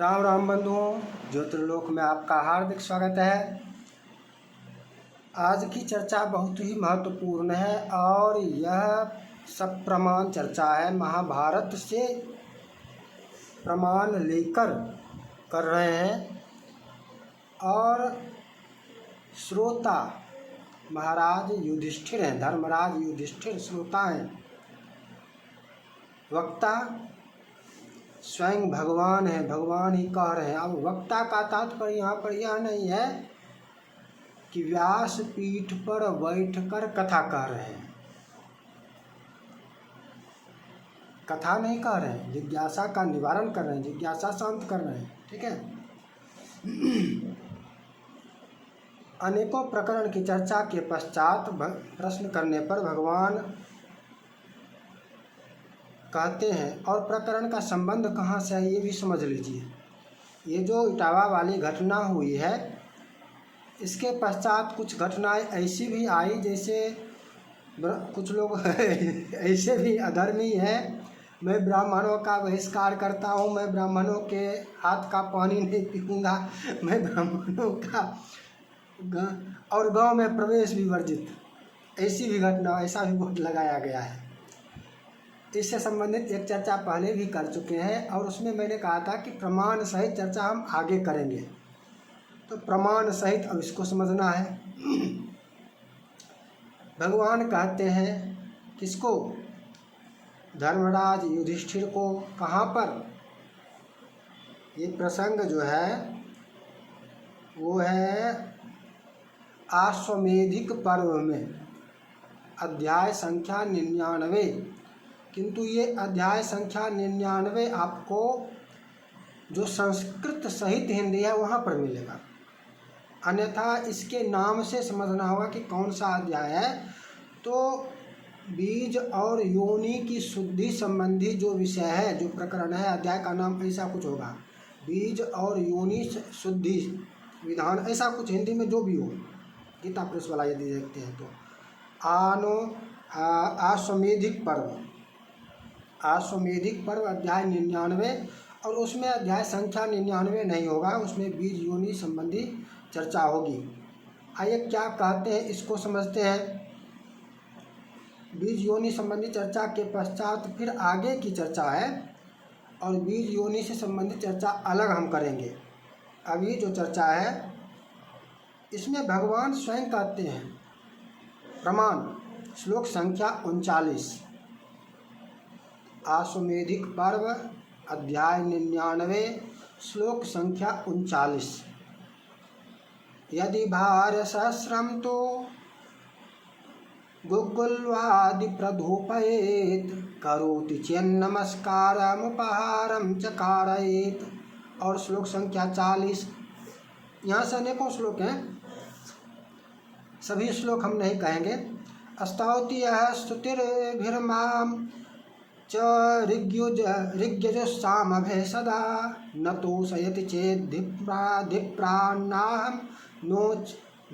राम राम बंधुओं, ज्योतिर्लोक में आपका हार्दिक स्वागत है। आज की चर्चा बहुत ही महत्वपूर्ण है और यह सब प्रमाण चर्चा है। महाभारत से प्रमाण लेकर कर रहे हैं और श्रोता महाराज युधिष्ठिर हैं, धर्मराज युधिष्ठिर श्रोता हैं, वक्ता स्वयं भगवान है, भगवान ही कह रहे हैं। अब वक्ता का तात्पर्य यहाँ पर यह नहीं है कि व्यास पीठ पर बैठकर कथा कह रहे हैं, कथा नहीं कह रहे हैं, जिज्ञासा का निवारण कर रहे हैं, जिज्ञासा शांत कर रहे हैं। ठीक है। अनेकों प्रकरण की चर्चा के पश्चात प्रश्न करने पर भगवान कहते हैं और प्रकरण का संबंध कहाँ से है ये भी समझ लीजिए। ये जो इटावा वाली घटना हुई है, इसके पश्चात कुछ घटनाएं ऐसी भी आई जैसे कुछ लोग ऐसे भी अधर्मी हैं, मैं ब्राह्मणों का बहिष्कार करता हूँ, मैं ब्राह्मणों के हाथ का पानी नहीं पीऊँगा, मैं ब्राह्मणों का और गांव में प्रवेश भी वर्जित, ऐसी भी घटना, ऐसा भी बोर्ड लगाया गया है। इससे संबंधित एक चर्चा पहले भी कर चुके हैं और उसमें मैंने कहा था कि प्रमाण सहित चर्चा हम आगे करेंगे। तो प्रमाण सहित अब इसको समझना है। भगवान कहते हैं किसको? धर्मराज युधिष्ठिर को। कहाँ पर? ये प्रसंग जो है वो है आश्वमेधिक पर्व में, अध्याय संख्या 99। किंतु ये अध्याय संख्या 99 आपको जो संस्कृत सहित हिंदी है वहाँ पर मिलेगा, अन्यथा इसके नाम से समझना होगा कि कौन सा अध्याय है। तो बीज और योनि की शुद्धि संबंधी जो विषय है, जो प्रकरण है, अध्याय का नाम ऐसा कुछ होगा, बीज और योनि शुद्धि विधान, ऐसा कुछ हिंदी में जो भी हो, गीता प्रेस वाला यदि देखते हैं तो। आश्वमेधिक पर्व, आश्वमेधिक पर्व अध्याय 99, और उसमें अध्याय संख्या 99 नहीं होगा, उसमें बीज योनि संबंधी चर्चा होगी। आइए क्या कहते हैं इसको समझते हैं। बीज योनि संबंधी चर्चा के पश्चात फिर आगे की चर्चा है और बीज योनि से संबंधित चर्चा अलग हम करेंगे। अभी जो चर्चा है इसमें भगवान स्वयं कहते हैं प्रमाण। श्लोक संख्या 39, आश्वमेधिक पर्व अध्याय 99, श्लोक संख्या 39। यदि भार सहस्रम तो गुग्गुल्वादि प्रधूपयेत, करोति चेन्नमस्कारमुपहारं च कारयेत। और श्लोक संख्या 40। यहाँ से अनेकों श्लोक हैं, सभी श्लोक हम नहीं कहेंगे। स्तौति यः स्तुतिर्भिर्मां च ऋग्यजुस्सामभे सदा, न तोषयति चेद्विप्रान्नाहं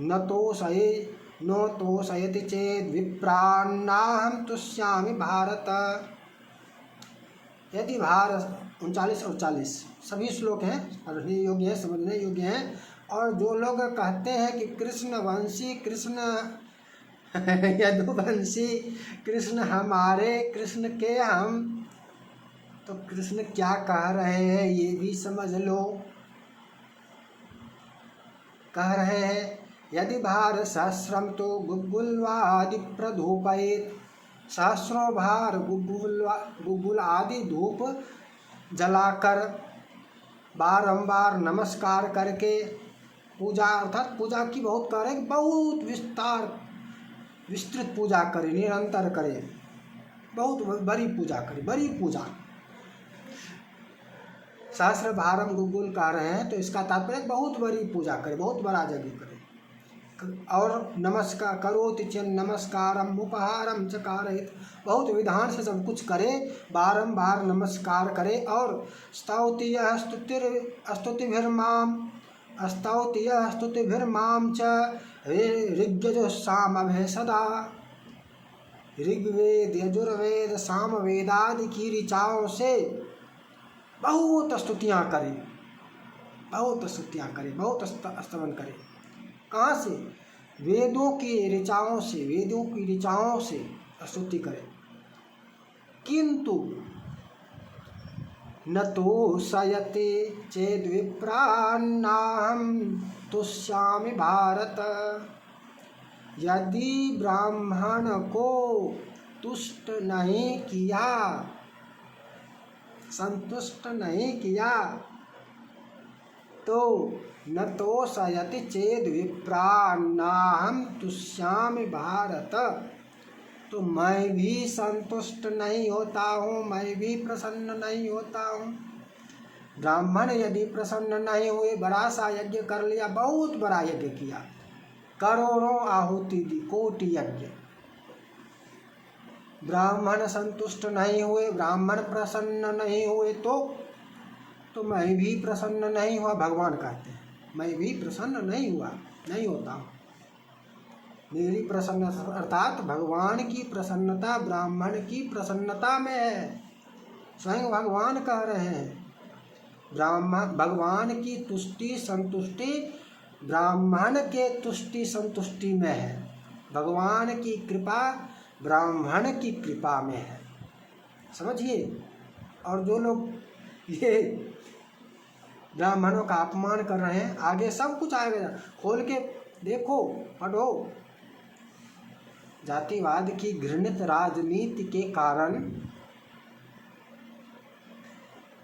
न तोषयति चेद्विप्रान्नाहं तुष्यामि भारत। यदि भार 39 और 40 सभी श्लोक हैं, पढ़ने योग्य हैं, समझने योग्य हैं। और जो लोग कहते हैं कि कृष्ण वंशी, कृष्ण यदुवंशी, कृष्ण हमारे, कृष्ण के हम, तो कृष्ण क्या कह रहे हैं ये भी समझ लो। कह रहे हैं यदि भार सहस्रम तो गुग्गुल्वादि प्रधूपयेत, सहस्रों भार गुग्गुल आदि धूप जलाकर बारंबार नमस्कार करके, पूजा अर्थात पूजा की बहुत करें, बहुत विस्तृत पूजा करें, निरंतर करें, बहुत बड़ी पूजा करें, बड़ी पूजा। सहस्र भारम गुग्गुल कह रहे हैं तो इसका तात्पर्य बहुत बड़ी पूजा करें, बहुत बड़ा यज्ञ करें। और नमस्कार करोति चेन्न नमस्कारम उपहारम च कारयेत, बहुत विधान से सब कुछ करे, बारंबार नमस्कार करे। और स्तौति यः स्तुतिभिर्मां च ऋग्यजुस्सामभे सदा, ऋग्वेद यजुर्वेद सामवेदादि की ऋचाओं से बहुत स्तुतियाँ करें, बहुत स्तुतियाँ करे, बहुत स्तवन करे। कहाँ से? वेदों की ऋचाओं से, वेदों की ऋचाओं से स्तुति करे। किंतु न तो शयते चेद विप्रान्नाहं तुष्यामि भारत। यदि ब्राह्मण को तुष्ट नहीं किया, संतुष्ट नहीं किया, तो न तो शयति चेद विप्रान्नाहं तुष्यामि भारत, तो मैं भी संतुष्ट नहीं होता हूँ, मैं भी प्रसन्न नहीं होता हूँ। ब्राह्मण यदि प्रसन्न नहीं हुए, बड़ा सा यज्ञ कर लिया, बहुत बड़ा यज्ञ किया, करोड़ों आहुति दी, कोटि यज्ञ, ब्राह्मण संतुष्ट नहीं हुए, ब्राह्मण प्रसन्न नहीं हुए, तो मैं भी प्रसन्न नहीं हुआ। भगवान कहते हैं मैं भी प्रसन्न नहीं हुआ, नहीं होता हूँ। मेरी प्रसन्नता अर्थात भगवान की प्रसन्नता ब्राह्मण की प्रसन्नता में है। स्वयं भगवान कह रहे हैं भगवान की तुष्टि संतुष्टि ब्राह्मण के तुष्टि संतुष्टि में है। भगवान की कृपा ब्राह्मण की कृपा में है, समझिए। और जो लोग ये ब्राह्मणों का अपमान कर रहे हैं, आगे सब कुछ आएगा, खोल के देखो, पढ़ो। जातिवाद की घृणित राजनीति के कारण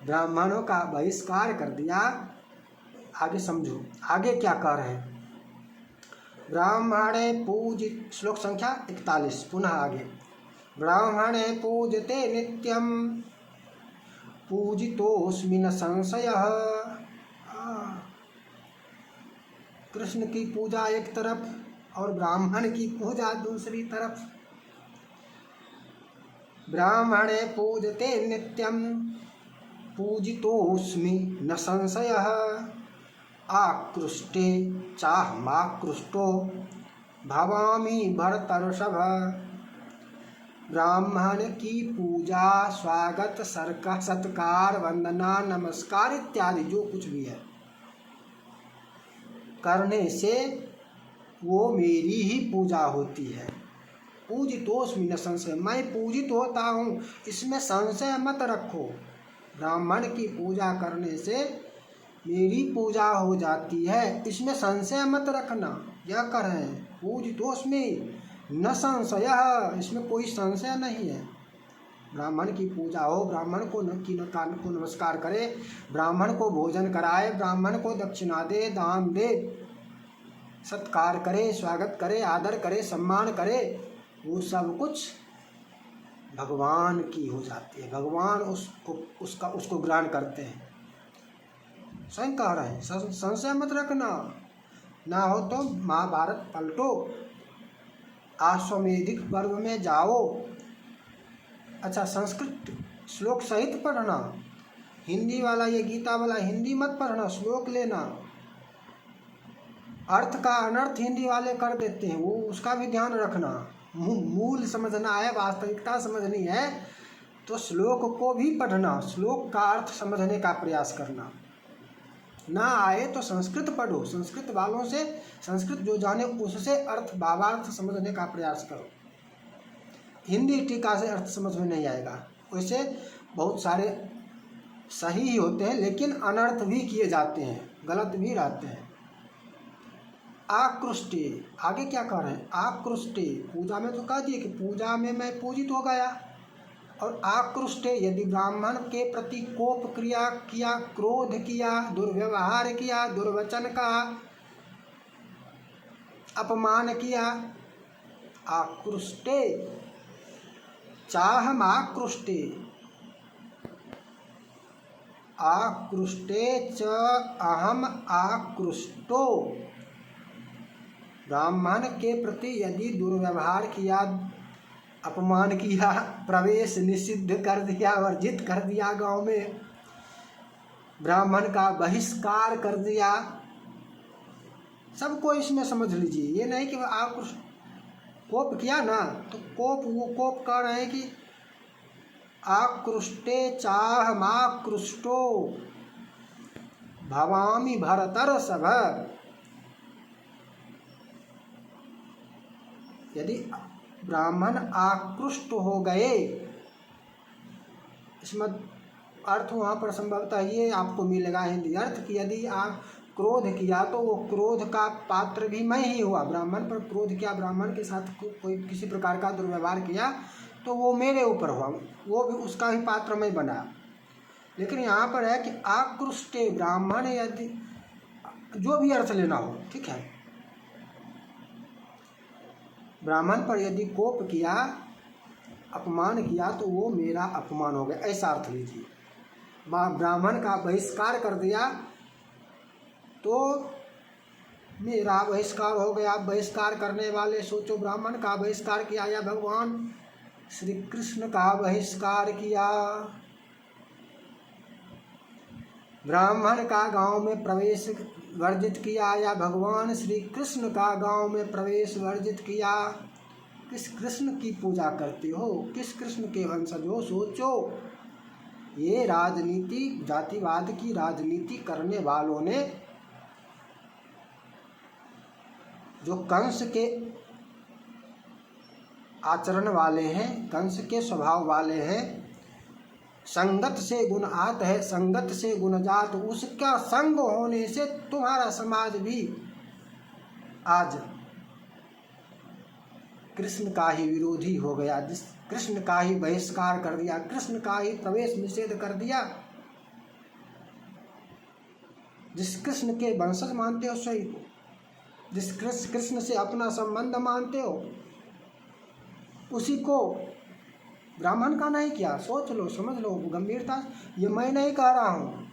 ब्राह्मणों का बहिष्कार कर दिया। आगे समझो, आगे क्या कह रहे हैं। ब्राह्मणे पूजित, श्लोक संख्या 41, पुनः आगे। ब्राह्मणे पूजते नित्यं पूजितोऽस्मि न संशयः। कृष्ण की पूजा एक तरफ और ब्राह्मण की पूजा दूसरी तरफ। ब्राह्मणे पूजते नित्यं पूजितोऽस्मि न संशयः। आकृष्टे चाहमाकृष्टो भवामि भरतर्षभ। ब्राह्मण की पूजा, स्वागत, सत्कार, वंदना, नमस्कार इत्यादि जो कुछ भी है करने से वो मेरी ही पूजा होती है। पूजितोस्मि न संशय, मैं पूजित होता हूँ, इसमें संशय मत रखो। ब्राह्मण की पूजा करने से मेरी पूजा हो जाती है, इसमें संशय मत रखना। यह कर रहे हैं पूजितोस्मि न संशय, इसमें कोई संशय नहीं है। ब्राह्मण की पूजा हो, ब्राह्मण को नमस्कार करे, ब्राह्मण को भोजन कराए, ब्राह्मण को दक्षिणा दे, दान दे, सत्कार करे, स्वागत करे, आदर करे, सम्मान करे, वो सब कुछ भगवान की हो जाती है। भगवान उसको ग्रहण करते हैं। स्वयं कह रहे हैं संशय मत रखना। ना हो तो महाभारत पलटो, आश्वमेधिक पर्व में जाओ। अच्छा, संस्कृत श्लोक सहित पढ़ना, हिंदी वाला ये गीता वाला हिंदी मत पढ़ना, श्लोक लेना। अर्थ का अनर्थ हिंदी वाले कर देते हैं, वो उसका भी ध्यान रखना। मूल समझना है, वास्तविकता समझनी है तो श्लोक को भी पढ़ना, श्लोक का अर्थ समझने का प्रयास करना। ना आए तो संस्कृत पढ़ो, संस्कृत वालों से, संस्कृत जो जाने उससे अर्थ भावार्थ समझने का प्रयास करो। हिंदी टीका से अर्थ समझ में नहीं आएगा। वैसे बहुत सारे सही ही होते हैं, लेकिन अनर्थ भी किए जाते हैं, गलत भी रहते हैं। आकृष्टे, आगे क्या कह रहे हैं। आकृष्टे, पूजा में तो कह दिए कि पूजा में मैं पूजित हो गया। और आकृष्टे, यदि ब्राह्मण के प्रति कोप क्रिया किया, क्रोध किया, दुर्व्यवहार किया, दुर्वचन कहा, अपमान किया, आकृष्टे चाहम आकृष्टे, आकृष्टे च अहम आकृष्टो। ब्राह्मण के प्रति यदि दुर्व्यवहार किया, अपमान किया, प्रवेश निषिद्ध कर दिया, वर्जित कर दिया, गांव में ब्राह्मण का बहिष्कार कर दिया, सबको इसमें समझ लीजिए। ये नहीं कि आप कोप किया ना तो वो कोप कह रहे हैं कि आकृष्टे चाहमाकृष्टो, भवामि भरतर्षभ। यदि ब्राह्मण आकृष्ट हो गए, इसमें अर्थ वहाँ पर संभवतः ये आपको मिलेगा हिंदी अर्थ कि यदि आप क्रोध किया तो वो क्रोध का पात्र भी मैं ही हुआ। ब्राह्मण पर क्रोध किया, ब्राह्मण के साथ कोई किसी प्रकार का दुर्व्यवहार किया तो वो मेरे ऊपर हुआ, वो भी उसका ही पात्र मैं बना। लेकिन यहाँ पर है कि आकृष्टे ब्राह्मण, यदि जो भी अर्थ लेना हो, ठीक है, ब्राह्मण पर यदि कोप किया, अपमान किया तो वो मेरा अपमान हो गया, ऐसा अर्थ लीजिए। ब्राह्मण का बहिष्कार कर दिया तो मेरा बहिष्कार हो गया। बहिष्कार करने वाले सोचो, ब्राह्मण का बहिष्कार किया या भगवान श्री कृष्ण का बहिष्कार किया। ब्राह्मण का गांव में प्रवेश वर्जित किया या भगवान श्री कृष्ण का गांव में प्रवेश वर्जित किया। किस कृष्ण की पूजा करते हो, किस कृष्ण के वंशज हो, सोचो। ये राजनीति, जातिवाद की राजनीति करने वालों ने, जो कंस के आचरण वाले हैं, कंस के स्वभाव वाले हैं, संगत से गुण आत है, संगत से गुण जात, उसका संग होने से तुम्हारा समाज भी आज कृष्ण का ही विरोधी हो गया। जिस कृष्ण का ही बहिष्कार कर दिया, कृष्ण का ही प्रवेश निषेध कर दिया। जिस कृष्ण के वंशज मानते हो सही को, जिस कृष्ण से अपना संबंध मानते हो, उसी को ब्राह्मण का नहीं किया। सोच लो, समझ लो गंभीरता। ये मैं नहीं कह रहा हूँ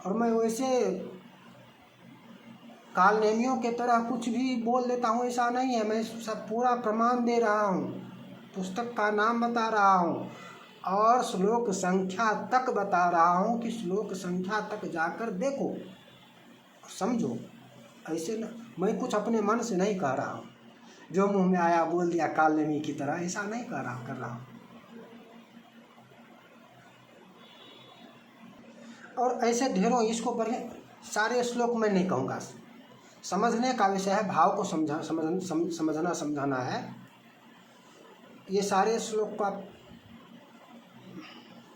और मैं वैसे कालनेमियों के तरह कुछ भी बोल देता हूँ, ऐसा नहीं है। मैं सब पूरा प्रमाण दे रहा हूँ, पुस्तक का नाम बता रहा हूँ और श्लोक संख्या तक बता रहा हूँ कि श्लोक संख्या तक जाकर देखो, समझो। ऐसे न, मैं कुछ अपने मन से नहीं कह रहा हूँ, जो मुंह में आया बोल दिया कालनेमी की तरह, ऐसा नहीं कर रहा हूँ। और ऐसे ढेरों, इसको बढ़िया सारे श्लोक मैं नहीं कहूँगा, समझने का विषय है, भाव को समझना समझाना है। ये सारे श्लोक का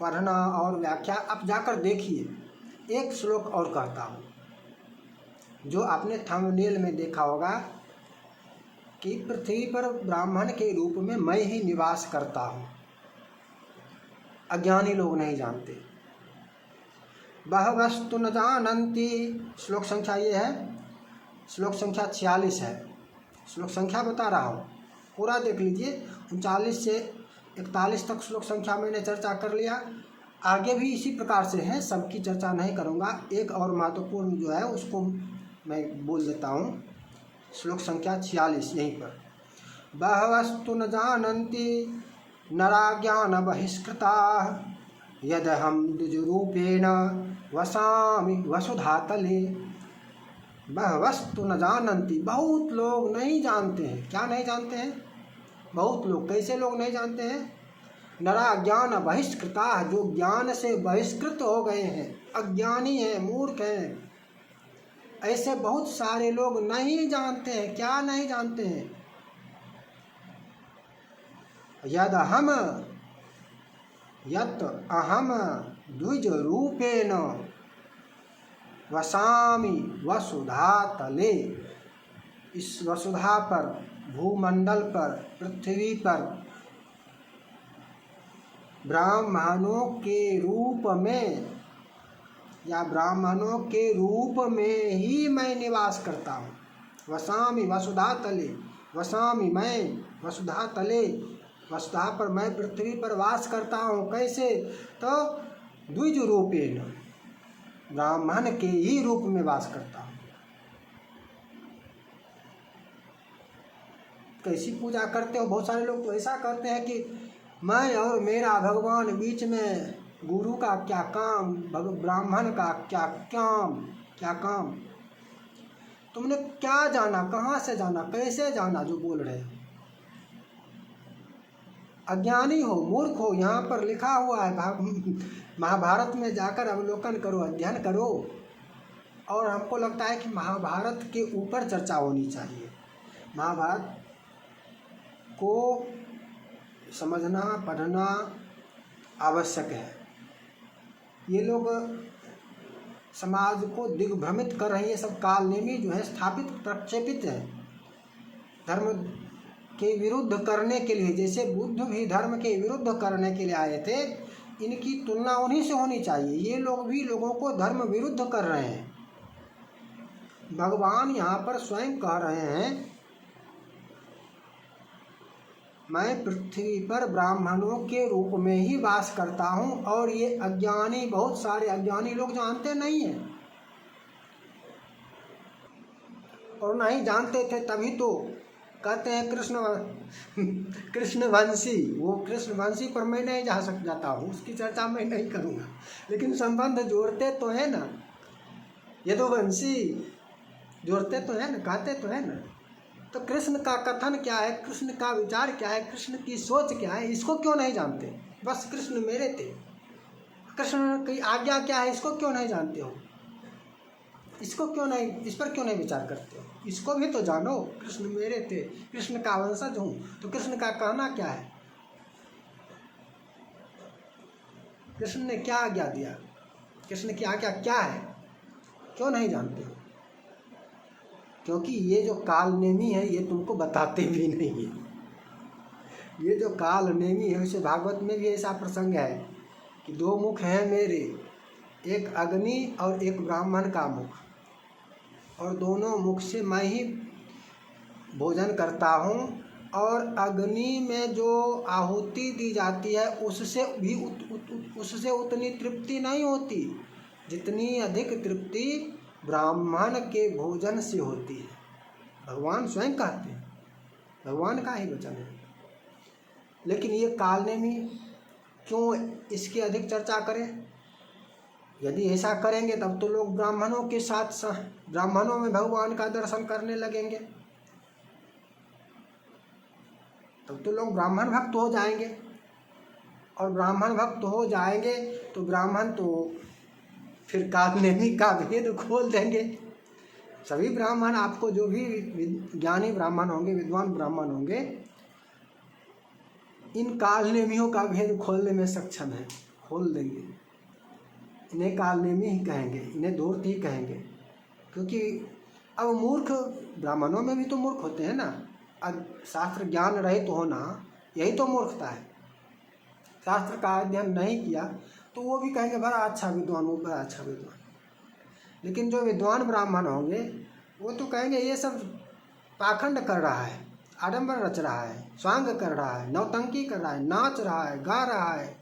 पढ़ना और व्याख्या आप जाकर देखिए। एक श्लोक और कहता हूँ, जो आपने थंबनेल में देखा होगा कि पृथ्वी पर ब्राह्मण के रूप में मैं ही निवास करता हूँ। अज्ञानी लोग नहीं जानते। बहवस्तु न जानन्ति, श्लोक संख्या ये है, श्लोक संख्या 46 है। श्लोक संख्या बता रहा हूँ, पूरा देख लीजिए। 39 से 41 तक श्लोक संख्या मैंने चर्चा कर लिया। आगे भी इसी प्रकार से हैं, सबकी चर्चा नहीं करूँगा। एक और महत्वपूर्ण जो है उसको मैं बोल देता हूँ। श्लोक संख्या 46 यहीं पर, बहवस्तु न जानन्ति नरा ज्ञान बहिष्कृता यदहं द्विजरूपेण वसामि वसुधातले। बहवस्तु न जानन्ति, बहुत लोग नहीं जानते हैं। क्या नहीं जानते हैं? बहुत लोग। कैसे लोग नहीं जानते हैं? नरा ज्ञान बहिष्कृता, जो ज्ञान से बहिष्कृत हो गए हैं, अज्ञानी हैं, मूर्ख हैं, ऐसे बहुत सारे लोग नहीं जानते हैं। क्या नहीं जानते हैं? यत अहम द्विज रूपेण वसामि वसुधा तले। इस वसुधा पर, भूमंडल पर, पृथ्वी पर ब्राह्मणों के रूप में या ब्राह्मणों के रूप में ही मैं निवास करता हूँ। वसामि वसुधा तले, वसामि मैं वसुधा तले, वसुधा पर मैं पृथ्वी पर वास करता हूँ। कैसे? तो द्विज रूपेण, ब्राह्मण के ही रूप में वास करता हूँ। कैसी पूजा करते हो? बहुत सारे लोग तो ऐसा करते हैं कि मैं और मेरा भगवान बीच में, गुरु का क्या काम, ब्राह्मण का क्या काम। तुमने क्या जाना, कहाँ से जाना, कैसे जाना जो बोल रहे हो? अज्ञानी हो, मूर्ख हो। यहाँ पर लिखा हुआ है, महाभारत में जाकर अवलोकन करो, अध्ययन करो। और हमको लगता है कि महाभारत के ऊपर चर्चा होनी चाहिए। महाभारत को समझना पढ़ना आवश्यक है। ये लोग समाज को दिग्भ्रमित कर रही है, सब कालनेमी जो है स्थापित प्रक्षेपित है धर्म के विरुद्ध करने के लिए। जैसे बुद्ध भी धर्म के विरुद्ध करने के लिए आए थे, इनकी तुलना उन्हीं से होनी चाहिए। ये लोग भी लोगों को धर्म विरुद्ध कर रहे हैं। भगवान यहाँ पर स्वयं कह रहे हैं, मैं पृथ्वी पर ब्राह्मणों के रूप में ही वास करता हूँ, और ये अज्ञानी, बहुत सारे अज्ञानी लोग जानते नहीं हैं, और नहीं जानते थे तभी तो कहते हैं कृष्णवंशी। वो कृष्णवंशी पर मैं नहीं जाता हूँ, उसकी चर्चा मैं नहीं करूँगा, लेकिन संबंध जोड़ते तो है ना, यदुवंशी जोड़ते तो है ना, कहते तो है ना। तो कृष्ण का कथन क्या है, कृष्ण का विचार क्या है, कृष्ण की सोच क्या है, इसको क्यों नहीं जानते? बस कृष्ण मेरे थे, कृष्ण की आज्ञा क्या है, इसको क्यों नहीं जानते हो? इसको क्यों नहीं, इस पर क्यों नहीं विचार करते हो? इसको भी तो जानो, कृष्ण मेरे थे, कृष्ण का वंशज हूँ, तो कृष्ण का कहना क्या है, कृष्ण ने क्या आज्ञा दिया, कृष्ण की आज्ञा क्या है, क्यों नहीं जानते हो? क्योंकि ये जो कालनेमी है ये तुमको बताते भी नहीं है। ये जो कालनेमी है, उसे भागवत में भी ऐसा प्रसंग है कि 2 मुख हैं मेरे, एक अग्नि और एक ब्राह्मण का मुख, और दोनों मुख से मैं ही भोजन करता हूँ, और अग्नि में जो आहुति दी जाती है उससे भी उससे उतनी तृप्ति नहीं होती जितनी अधिक तृप्ति ब्राह्मण के भोजन से होती है। भगवान स्वयं कहते हैं, भगवान का ही वचन है। लेकिन ये कालनेमी क्यों इसकी अधिक चर्चा करें? यदि ऐसा करेंगे तब तो लोग ब्राह्मणों के साथ ब्राह्मणों में भगवान का दर्शन करने लगेंगे, तब तो लोग ब्राह्मण भक्त हो जाएंगे, और ब्राह्मण भक्त हो जाएंगे तो ब्राह्मण तो फिर कालनेमी का भेद खोल देंगे। सभी ब्राह्मण, आपको जो भी ज्ञानी ब्राह्मण होंगे, विद्वान ब्राह्मण होंगे, इन कालनेमियों का भेद खोलने में सक्षम है, खोल देंगे। इन्हें कालनेमी ही कहेंगे, इन्हें धूर्त ही कहेंगे, क्योंकि अब मूर्ख ब्राह्मणों में भी तो मूर्ख होते हैं ना। अब शास्त्र ज्ञान रहित तो होना यही तो मूर्खता है। शास्त्र का अध्ययन नहीं किया तो वो भी कहेंगे बड़ा अच्छा विद्वान, वो बड़ा अच्छा विद्वान। लेकिन जो विद्वान ब्राह्मण होंगे वो तो कहेंगे ये सब पाखंड कर रहा है, आडंबर रच रहा है, स्वांग कर रहा है, नौटंकी कर रहा है, नाच रहा है, गा रहा है,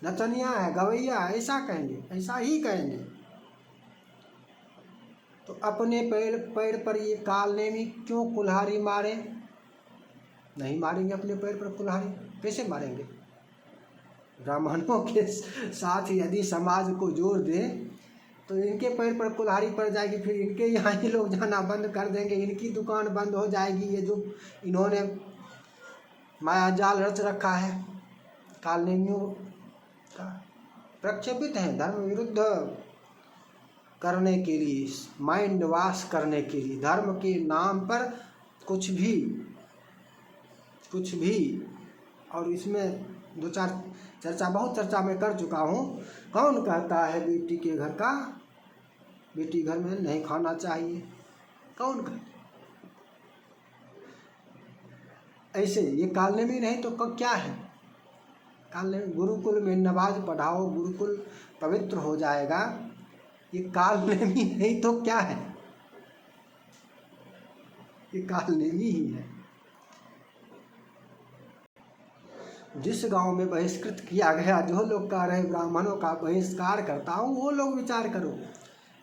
नचनिया है, गवैया है, ऐसा कहेंगे, ऐसा ही कहेंगे। तो अपने पैर पर ये कालनेमी क्यों कुल्हाड़ी मारे? नहीं मारेंगे अपने पैर पर कुल्हाड़ी, कैसे मारेंगे? ब्राह्मणों के साथ यदि समाज को जोड़ दें तो इनके पैर पर कुल्हाड़ी पड़ जाएगी, फिर इनके यहाँ ही लोग जाना बंद कर देंगे, इनकी दुकान बंद हो जाएगी। ये जो इन्होंने माया जाल रच रखा है कालनेमियों का, प्रक्षेपित है धर्म विरुद्ध करने के लिए, माइंड वाश करने के लिए, धर्म के नाम पर कुछ भी। और इसमें 2-4 चर्चा, बहुत चर्चा मैं कर चुका हूँ। कौन कहता है बेटी के घर का, बेटी घर में नहीं खाना चाहिए? कौन कहता? ऐसे ये कालनेमी नहीं तो क्या है? कालनेमी गुरुकुल में नमाज पढ़ाओ, गुरुकुल पवित्र हो जाएगा। ये कालनेमी नहीं तो क्या है? ये कालनेमी ही है। जिस गांव में बहिष्कृत किया गया, जो लोग कह रहे ब्राह्मणों का बहिष्कार करता हूँ, वो लोग विचार करो,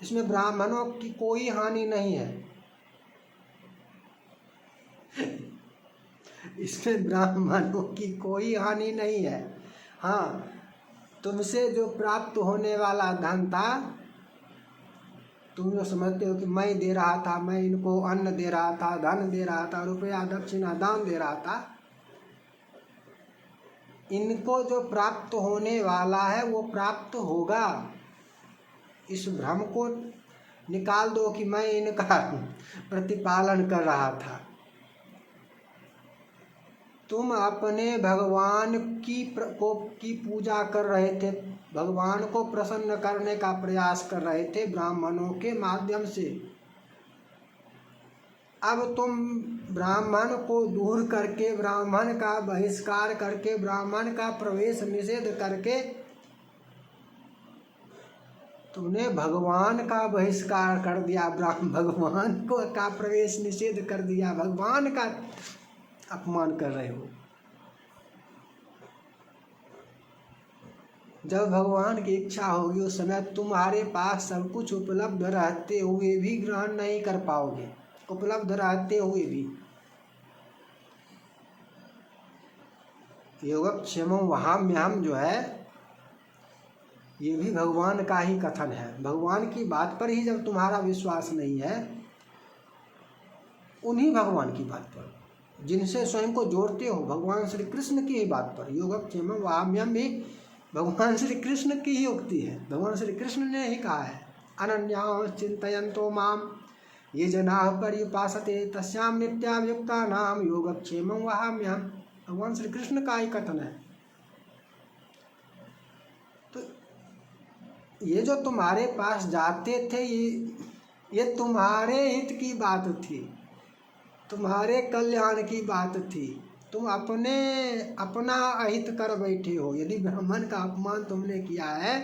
इसमें ब्राह्मणों की कोई हानि नहीं है। इसमें ब्राह्मणों की कोई हानि नहीं है। हाँ, तुमसे जो प्राप्त होने वाला धन था, तुम जो समझते हो कि मैं दे रहा था, मैं इनको अन्न दे रहा था, धन दे रहा था, रुपया दक्षिणा दान दे रहा था, इनको जो प्राप्त होने वाला है वो प्राप्त होगा। इस भ्रम को निकाल दो कि मैं इनका प्रतिपालन कर रहा था। तुम अपने भगवान की पूजा कर रहे थे, भगवान को प्रसन्न करने का प्रयास कर रहे थे ब्राह्मणों के माध्यम से। अब तुम ब्राह्मण को दूर करके, ब्राह्मण का बहिष्कार करके, ब्राह्मण का प्रवेश निषेध करके तुमने भगवान का बहिष्कार कर दिया, भगवान को का प्रवेश निषेध कर दिया, भगवान का अपमान कर रहे हो। जब भगवान की इच्छा होगी उस समय तुम्हारे पास सब कुछ उपलब्ध रहते हुए भी ग्रहण नहीं कर पाओगे, उपलब्ध रहते हुए भी। योगक्षेमं वहाम्यहम् जो है ये भी भगवान का ही कथन है। भगवान की बात पर ही जब तुम्हारा विश्वास नहीं है, उन्हीं भगवान की बात पर जिनसे स्वयं को जोड़ते हो, भगवान श्री कृष्ण की ही बात पर। योगक्षेमं वहाम्यहम् भी भगवान श्री कृष्ण की ही उक्ति है, भगवान श्री कृष्ण ने ही कहा है। अनन्याः चिन्तयन्तो मां ये जनाः पर्युपासते तस्यां नित्याभियुक्तानां योगक्षेमं वहाम्यहम्, भगवान श्री कृष्ण का ही कथन है। तो ये जो तुम्हारे पास जाते थे ये तुम्हारे हित की बात थी, तुम्हारे कल्याण की बात थी। तुम अपना अहित कर बैठे हो। यदि ब्राह्मण का अपमान तुमने किया है,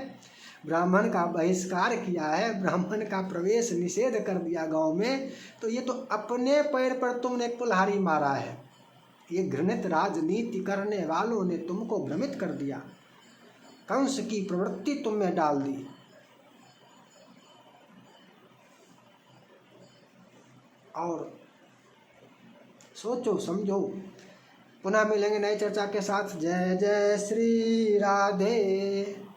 ब्राह्मण का बहिष्कार किया है, ब्राह्मण का प्रवेश निषेध कर दिया गांव में, तो ये तो अपने पैर पर तुमने कुल्हाड़ी मारा है। ये घृणित राजनीति करने वालों ने तुमको भ्रमित कर दिया, कंस की प्रवृत्ति तुम में डाल दी। और सोचो समझो। पुनः मिलेंगे नई चर्चा के साथ। जय जय श्री राधे।